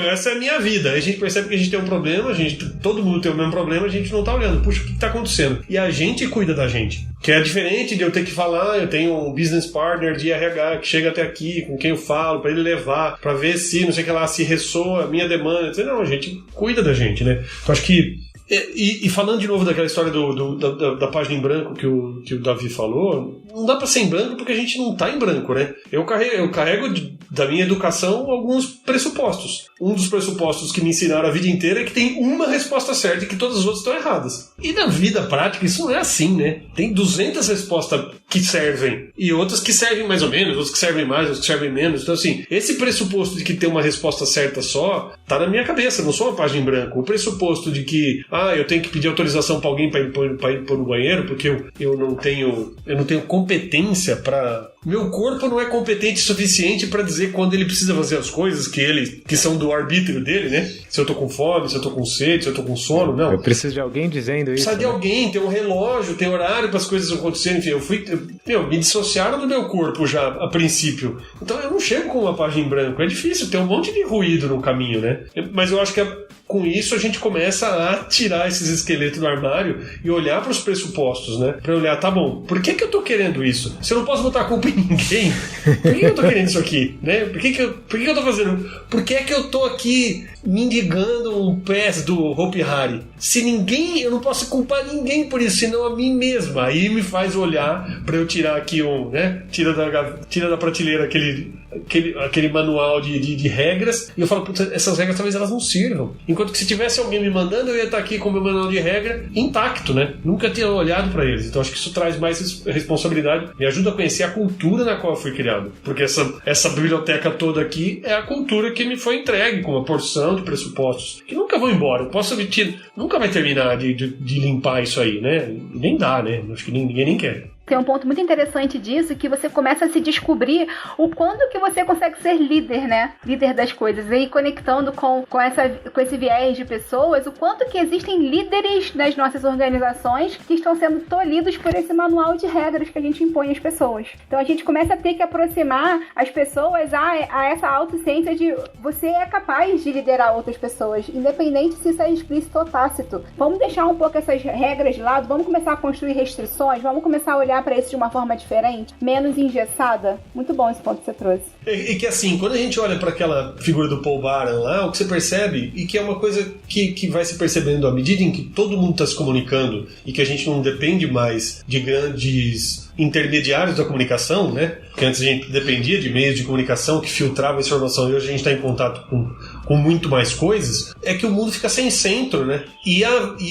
essa é a minha vida. Aí a gente percebe que a gente tem um problema, todo mundo tem o mesmo problema, a gente não tá olhando. Puxa, o que tá acontecendo? E a gente cuida da gente. Que é diferente de eu ter que falar, eu tenho um business partner de RH que chega até aqui, com quem eu falo, pra ele levar, pra ver se, não sei o que lá, se ressoa a minha demanda. Não, a gente cuida da gente, né? Então acho que E falando de novo daquela história da página em branco que o Davi falou, não dá pra ser em branco porque a gente não tá em branco, né? Eu carrego da minha educação alguns pressupostos. Um dos pressupostos que me ensinaram a vida inteira é que tem uma resposta certa e que todas as outras estão erradas. E na vida prática isso não é assim, né? Tem 200 respostas que servem e outras que servem mais ou menos, outras que servem mais, outras que servem menos. Então assim, esse pressuposto de que tem uma resposta certa só tá na minha cabeça, não sou uma página em branco. O pressuposto de que eu tenho que pedir autorização pra alguém pra ir pôr no banheiro porque eu não tenho competência pra... Meu corpo não é competente o suficiente pra dizer quando ele precisa fazer as coisas que são do arbítrio dele, né? Se eu tô com fome, se eu tô com sede, se eu tô com sono, não. Eu preciso de alguém dizendo isso. Precisa de alguém, tem um relógio, tem horário para as coisas acontecerem. Enfim, me dissociaram do meu corpo já a princípio. Então eu não chego com uma página em branco. É difícil, tem um monte de ruído no caminho, né? Mas eu acho que com isso a gente começa a tirar esses esqueletos do armário e olhar para os pressupostos, né? Para olhar, tá bom, por que eu tô querendo isso? Se eu não posso botar a culpa em ninguém, por que eu tô querendo isso aqui, né? Por que eu tô fazendo? Por que é que eu tô aqui mendigando um PES do Hopi Hari? Se ninguém, eu não posso culpar ninguém por isso, senão a mim mesma. Aí me faz olhar para eu tirar aqui né? Tira da prateleira aquele manual de regras, e eu falo, putz, essas regras talvez elas não sirvam. Enquanto que se tivesse alguém me mandando, eu ia estar aqui com o meu manual de regra intacto, né? Nunca tinha olhado para eles. Então acho que isso traz mais responsabilidade, me ajuda a conhecer a cultura na qual eu fui criado. Porque essa biblioteca toda aqui é a cultura que me foi entregue, com uma porção de pressupostos que nunca vão embora. Eu posso admitir, nunca vai terminar de limpar isso aí, né? Nem dá, né? Acho que ninguém nem quer. Tem um ponto muito interessante disso, que você começa a se descobrir o quanto que você consegue ser líder, né? Líder das coisas. E aí, conectando com esse viés de pessoas, o quanto que existem líderes nas nossas organizações que estão sendo tolhidos por esse manual de regras que a gente impõe às pessoas. Então, a gente começa a ter que aproximar as pessoas a essa autociência de você é capaz de liderar outras pessoas, independente se isso é explícito ou tácito. Vamos deixar um pouco essas regras de lado, vamos começar a construir restrições, vamos começar a olhar para isso de uma forma diferente, menos engessada. Muito bom esse ponto que você trouxe. E que assim, quando a gente olha para aquela figura do Paul Baran lá, o que você percebe, e que é uma coisa que vai se percebendo à medida em que todo mundo está se comunicando e que a gente não depende mais de grandes intermediários da comunicação, né? Porque antes a gente dependia de meios de comunicação que filtravam a informação, e hoje a gente está em contato com muito mais coisas, é que o mundo fica sem centro, né? E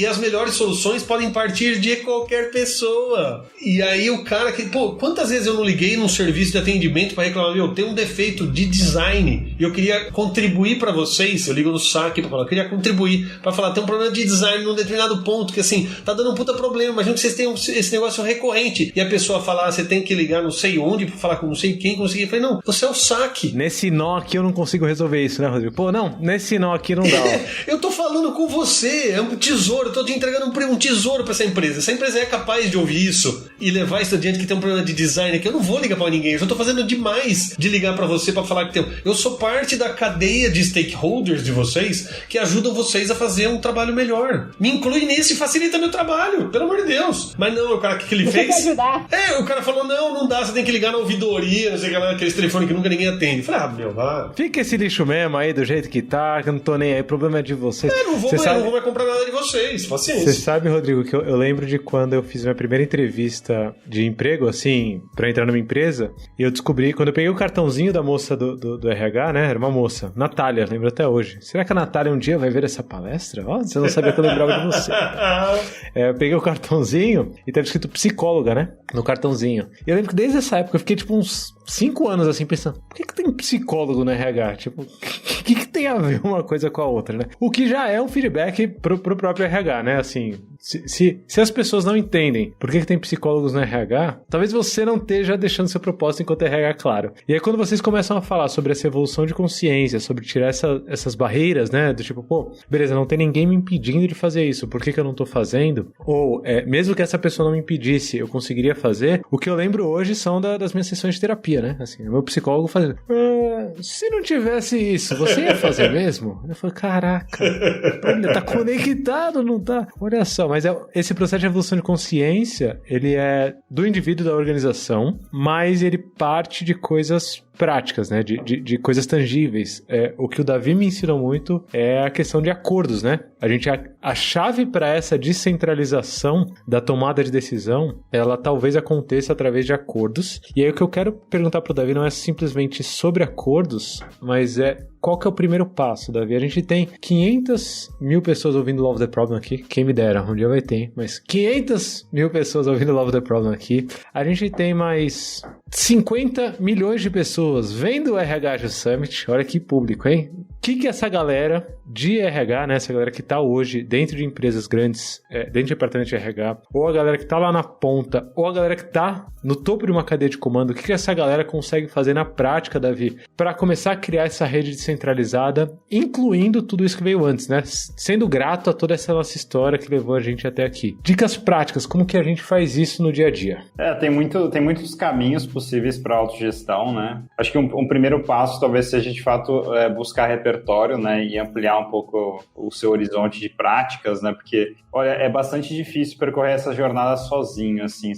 as melhores soluções podem partir de qualquer pessoa. E aí o cara que... Pô, quantas vezes eu não liguei num serviço de atendimento para reclamar, meu, tem um defeito de design e eu queria contribuir para vocês, eu ligo no saque para falar, eu queria contribuir para falar, tem um problema de design num determinado ponto, que assim, tá dando um puta problema, imagina que vocês tenham esse negócio recorrente, e a pessoa falar, você tem que ligar não sei onde para falar com não sei quem, conseguir. Eu falei, não, você é o saque. Nesse nó aqui eu não consigo resolver isso, né, Rodrigo? Pô, não, nesse nó aqui não dá. Eu tô falando com você, é um tesouro, eu tô te entregando um tesouro pra essa empresa. Essa empresa é capaz de ouvir isso e levar isso adiante, que tem um problema de design aqui. Eu não vou ligar pra ninguém, eu já tô fazendo demais de ligar pra você pra falar que tem. Eu sou parte da cadeia de stakeholders de vocês que ajudam vocês a fazer um trabalho melhor. Me inclui nisso e facilita meu trabalho, pelo amor de Deus. Mas não, o cara, o que ele fez? Você quer ajudar? O cara falou, não dá, você tem que ligar na ouvidoria, não sei o que lá, aqueles telefones que nunca ninguém atende. Eu falei, meu, vá. Fica esse lixo mesmo aí do jeito que tá, que eu não tô nem aí, o problema é de vocês. Não vou mais comprar nada de vocês, paciência. Você sabe, Rodrigo, que eu lembro de quando eu fiz minha primeira entrevista de emprego, assim, pra entrar numa empresa, e eu descobri, quando eu peguei o cartãozinho da moça do RH, né, era uma moça, Natália, lembro até hoje. Será que a Natália um dia vai ver essa palestra? Ó, você não sabia que eu lembrava de você. Eu peguei o cartãozinho e tava escrito psicóloga, né, no cartãozinho. E eu lembro que desde essa época eu fiquei, tipo, uns 5 anos, assim, pensando, por que tem psicólogo no RH? Tipo, o que tem a ver uma coisa com a outra, né? O que já é um feedback pro próprio RH, né? Assim, se as pessoas não entendem por que tem psicólogos no RH, talvez você não esteja deixando seu propósito enquanto RH claro. E aí quando vocês começam a falar sobre essa evolução de consciência, sobre tirar essas barreiras, né? Do tipo, pô, beleza, não tem ninguém me impedindo de fazer isso, por que eu não tô fazendo? Ou, mesmo que essa pessoa não me impedisse, eu conseguiria fazer. O que eu lembro hoje são das minhas sessões de terapia, né? Assim, o meu psicólogo fazendo, se não tivesse isso, você ia fazer mesmo? Eu falei, caraca, ele tá conectado, não tá? Olha só, mas esse processo de evolução de consciência, ele é do indivíduo, da organização, mas ele parte de coisas práticas, né? De coisas tangíveis. O que o Davi me ensinou muito é a questão de acordos, né? A chave para essa descentralização da tomada de decisão, ela talvez aconteça através de acordos. E aí o que eu quero perguntar pro Davi não é simplesmente sobre acordos, mas qual que é o primeiro passo, Davi? A gente tem 500 mil pessoas ouvindo Love the Problem aqui. Quem me dera, um dia vai ter. Mas 500 mil pessoas ouvindo Love the Problem aqui. A gente tem mais 50 milhões de pessoas vendo o RH Summit. Olha que público, hein? O que essa galera de RH, né? Essa galera que tá hoje dentro de empresas grandes, dentro de departamento de RH, ou a galera que tá lá na ponta, ou a galera que tá no topo de uma cadeia de comando, o que essa galera consegue fazer na prática, Davi, para começar a criar essa rede descentralizada, incluindo tudo isso que veio antes, né? Sendo grato a toda essa nossa história que levou a gente até aqui. Dicas práticas, como que a gente faz isso no dia a dia? Tem muitos caminhos possíveis para autogestão, né? Acho que um primeiro passo talvez seja, de fato, buscar repertório repertório, né, e ampliar um pouco o seu horizonte de práticas, né, porque, olha, é bastante difícil percorrer essa jornada sozinho, assim,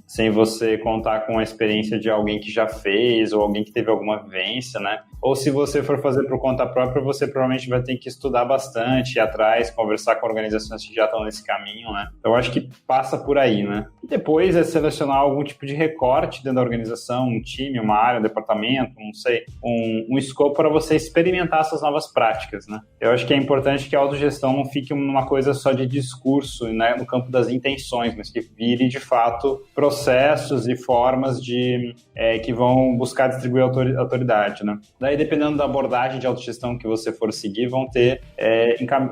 sem você contar com a experiência de alguém que já fez ou alguém que teve alguma vivência, né, ou se você for fazer por conta própria, você provavelmente vai ter que estudar bastante, ir atrás, conversar com organizações que já estão nesse caminho, né, então eu acho que passa por aí, né. E depois é selecionar algum tipo de recorte dentro da organização, um time, uma área, um departamento, não sei, um escopo para você experimentar essas novas práticas, né. Eu acho que é importante que a autogestão não fique uma coisa só de discurso, né, no campo das intenções, mas que vire, de fato, processos e formas que vão buscar distribuir autoridade, né. Daí, dependendo da abordagem de autogestão que você for seguir, vão ter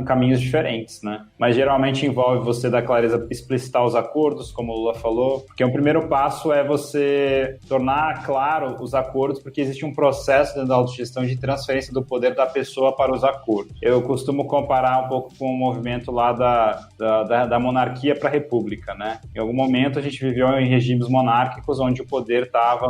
caminhos diferentes, né. Mas, geralmente, envolve você dar clareza, explicitar os acordos, como o Lula falou, porque o primeiro passo é você tornar claro os acordos, porque existe um processo dentro da autogestão de transferência do poder da pessoa para os acordos. Eu costumo comparar um pouco com o movimento lá da monarquia para a república, né? Em algum momento a gente viveu em regimes monárquicos onde o poder estava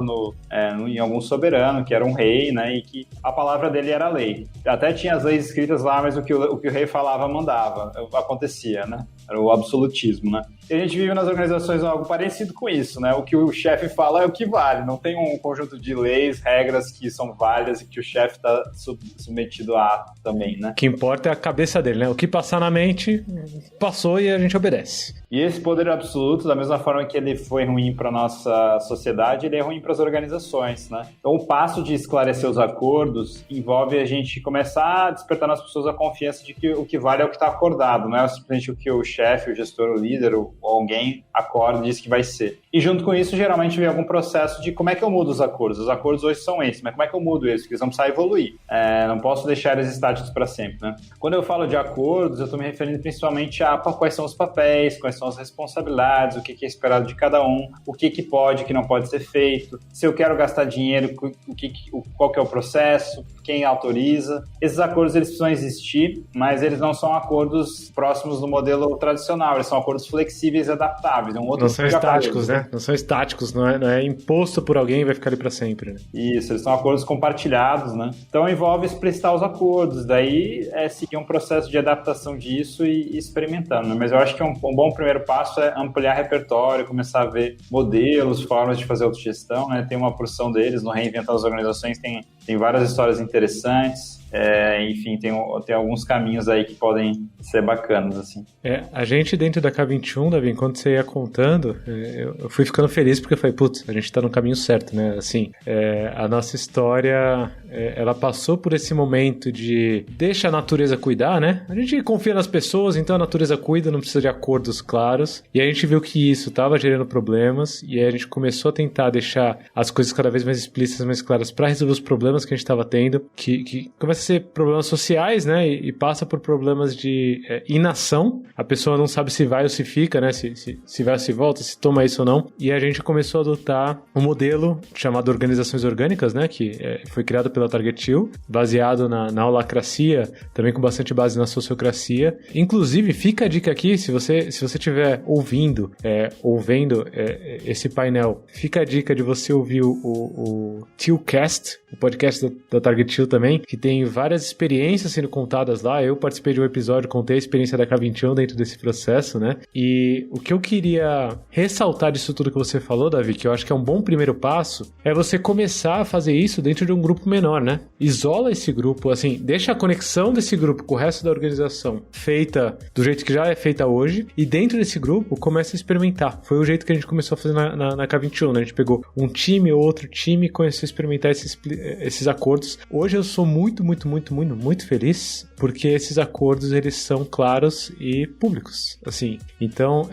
em algum soberano, que era um rei, né? E que a palavra dele era lei. Até tinha as leis escritas lá, mas o que o rei falava mandava, acontecia, né? Era o absolutismo, né? E a gente vive nas organizações algo parecido com isso, né? O que o chefe fala é o que vale. Não tem um conjunto de leis, regras que são válidas e que o chefe está submetido a também, né? O que importa é a cabeça dele, né? O que passar na mente, passou e a gente obedece. E esse poder absoluto, da mesma forma que ele foi ruim para a nossa sociedade, ele é ruim para as organizações, né? Então, o passo de esclarecer os acordos envolve a gente começar a despertar nas pessoas a confiança de que o que vale é o que está acordado, não é simplesmente o que o chefe, o gestor, o líder ou alguém acorda e diz que vai ser. E junto com isso, geralmente vem algum processo de como é que eu mudo os acordos. Os acordos hoje são esses, mas como é que eu mudo eles? Porque eles vão precisar evoluir. Não posso deixar eles estáticos para sempre, né? Quando eu falo de acordos, eu estou me referindo principalmente a quais são os papéis, quais são as responsabilidades, o que é esperado de cada um, o que pode, o que não pode ser feito, se eu quero gastar dinheiro, qual que é o processo, quem autoriza. Esses acordos, eles precisam existir, mas eles não são acordos próximos do modelo tradicional, eles são acordos flexíveis e adaptáveis. Não são estáticos, né? Não são estáticos, não é imposto por alguém e vai ficar ali para sempre, né? Isso, eles são acordos compartilhados, né? Então envolve explicitar os acordos, daí seguir um processo de adaptação disso e experimentando, né? Mas eu acho que um bom primeiro passo é ampliar repertório, começar a ver modelos, formas de fazer autogestão, né? Tem uma porção deles no Reinventar as Organizações, tem várias histórias interessantes. Enfim, tem alguns caminhos aí que podem ser bacanas, assim. A gente dentro da K21, Davi, enquanto você ia contando, eu fui ficando feliz porque eu falei, putz, a gente tá no caminho certo, né? Assim, a nossa história, ela passou por esse momento de deixa a natureza cuidar, né? A gente confia nas pessoas, então a natureza cuida, não precisa de acordos claros. E a gente viu que isso tava gerando problemas e aí a gente começou a tentar deixar as coisas cada vez mais explícitas, mais claras para resolver os problemas que a gente tava tendo, que começa a ser problemas sociais, né? E passa por problemas de inação. A pessoa não sabe se vai ou se fica, né? Se vai ou se volta, se toma isso ou não. E a gente começou a adotar um modelo chamado Organizações Orgânicas, né? Que foi criado pela Target 2, baseado na holacracia, também com bastante base na sociocracia. Inclusive, fica a dica aqui, se você estiver ouvindo esse painel, fica a dica de você ouvir o Tillcast, o podcast da Target 2 também, que tem várias experiências sendo contadas lá. Eu participei de um episódio, contei a experiência da K21 dentro desse processo, né? E o que eu queria ressaltar disso tudo que você falou, Davi, que eu acho que é um bom primeiro passo, é você começar a fazer isso dentro de um grupo menor, né? Isola esse grupo, assim, deixa a conexão desse grupo com o resto da organização feita do jeito que já é feita hoje, e dentro desse grupo começa a experimentar. Foi o jeito que a gente começou a fazer na K21, né? A gente pegou um time ou outro time e começou a experimentar esses acordos. Hoje eu sou muito feliz porque esses acordos, eles são claros e públicos, assim. Então,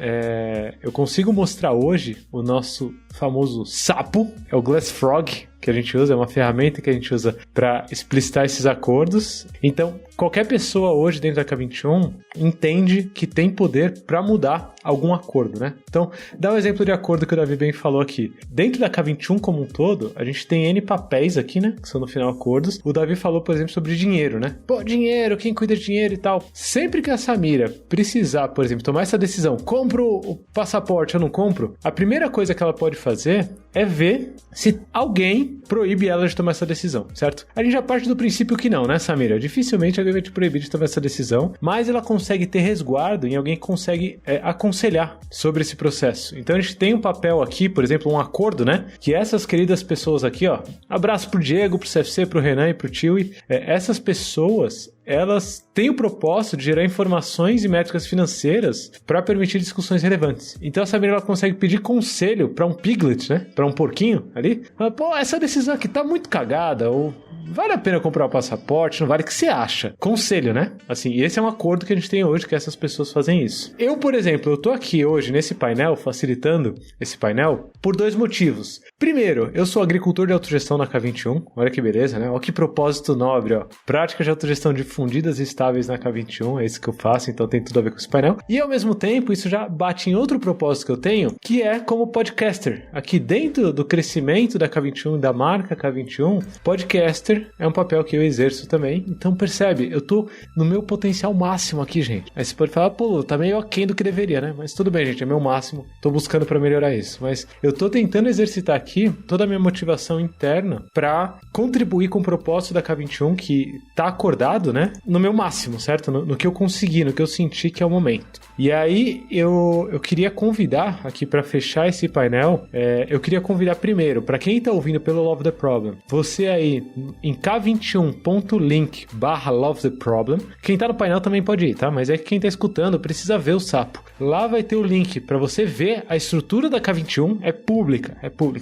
eu consigo mostrar hoje o nosso famoso sapo, é o Glass Frog, que a gente usa, é uma ferramenta que a gente usa para explicitar esses acordos. Então, qualquer pessoa hoje dentro da K21 entende que tem poder para mudar algum acordo, né? Então, dá um exemplo de acordo que o Davi bem falou aqui. Dentro da K21 como um todo, a gente tem N papéis aqui, né? Que são no final acordos. O Davi falou, por exemplo, sobre dinheiro, né? Pô, dinheiro, quem cuida de dinheiro e tal. Sempre que a Samira precisar, por exemplo, tomar essa decisão, compro o passaporte ou não compro, a primeira coisa que ela pode fazer é ver se alguém que proíbe ela de tomar essa decisão, certo? A gente já parte do princípio que não, né, Samira? Dificilmente alguém vai te proibir de tomar essa decisão, mas ela consegue ter resguardo em alguém que consegue aconselhar sobre esse processo. Então a gente tem um papel aqui, por exemplo, um acordo, né? Que essas queridas pessoas aqui, ó, abraço pro Diego, pro CFC, pro Renan e pro Tiwi, essas pessoas, elas têm o propósito de gerar informações e métricas financeiras para permitir discussões relevantes. Então a Samira, ela consegue pedir conselho para um piglet, né? Para um porquinho ali. Pô, essa decisão aqui tá muito cagada, ou vale a pena comprar o passaporte, não vale, o que você acha? Conselho, né? Assim, esse é um acordo que a gente tem hoje, que essas pessoas fazem isso. Eu, por exemplo, eu tô aqui hoje nesse painel, facilitando esse painel, por 2 motivos. Primeiro, eu sou agricultor de autogestão na K21, olha que beleza, né? Olha que propósito nobre, ó. Prática de autogestão difundidas e estáveis na K21, é isso que eu faço, então tem tudo a ver com esse painel. E ao mesmo tempo, isso já bate em outro propósito que eu tenho, que é como podcaster. Aqui dentro do crescimento da K21, da marca K21, podcaster é um papel que eu exerço também. Então percebe, eu tô no meu potencial máximo aqui, gente. Aí você pode falar, pô, tá meio aquém do que deveria, né? Mas tudo bem, gente, é meu máximo. Tô buscando pra melhorar isso. Mas eu tô tentando exercitar aqui toda a minha motivação interna pra contribuir com o propósito da K21, que tá acordado, né? No meu máximo, certo? No que eu consegui, no que eu senti que é o momento. E aí eu queria convidar aqui pra fechar esse painel, eu queria convidar primeiro, pra quem tá ouvindo pelo Love the Problem, você aí em k21.link/Love the Problem. Quem tá no painel também pode ir, tá? Mas é que quem tá escutando precisa ver o sapo. Lá vai ter o link pra você ver a estrutura da K21, é pública.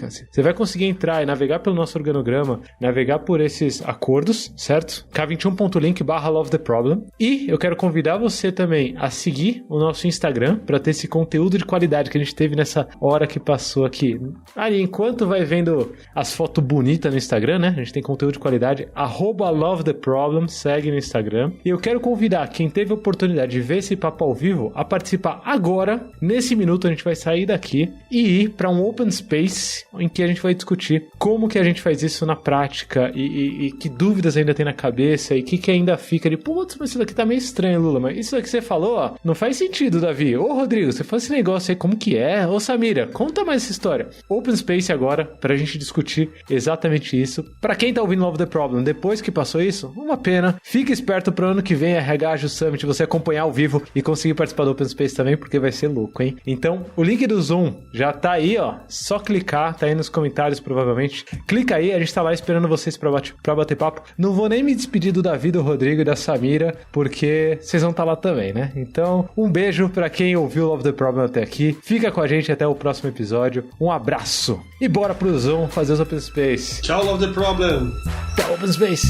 Assim. Você vai conseguir entrar e navegar pelo nosso organograma, navegar por esses acordos, certo? k21.link/Love the Problem. E eu quero convidar você também a seguir o nosso Instagram pra ter esse conteúdo de qualidade que a gente teve nessa hora que passou aqui. Aí, enquanto vai vendo as fotos bonitas no Instagram, né? A gente tem conteúdo de qualidade, @LoveTheProblem, segue no Instagram. E eu quero convidar quem teve a oportunidade de ver esse papo ao vivo a participar agora. Nesse minuto a gente vai sair daqui e ir para um open space em que a gente vai discutir como que a gente faz isso na prática e que dúvidas ainda tem na cabeça e o que ainda fica de, putz, mas isso daqui tá meio estranho, Lula, mas isso daqui que você falou, ó, não faz sentido, Davi. Ô, Rodrigo, você faz esse negócio aí, como que é? Ô, Samira, conta mais essa história. Open space agora pra gente discutir exatamente isso. Pra quem tá ouvindo Love the Problem, depois que passou isso, uma pena. Fica esperto pro ano que vem, RH Aju Summit, você acompanhar ao vivo e conseguir participar do Open Space também, porque vai ser louco, hein? Então, o link do Zoom já tá aí, ó. Só clicar, tá aí nos comentários, provavelmente. Clica aí, a gente tá lá esperando vocês pra bater papo. Não vou nem me despedir do Davi, do Rodrigo e da Samira, porque vocês vão estar lá também, né? Então, um beijo pra quem ouviu Love the Problem até aqui. Fica com a gente até o próximo episódio. Um abraço. E bora pro Zoom fazer os Open Space. Tchau, Love the Problem. Até o Open Space.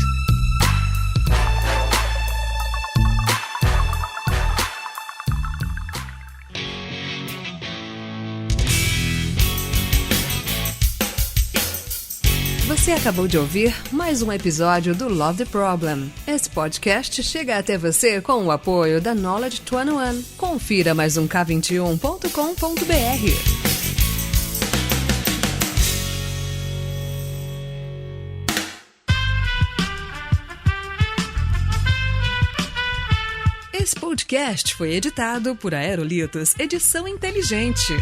Você acabou de ouvir mais um episódio do Love the Problem. Esse podcast chega até você com o apoio da Knowledge 21. Confira mais um k21.com.br. Esse podcast foi editado por Aerolitos Edição Inteligente.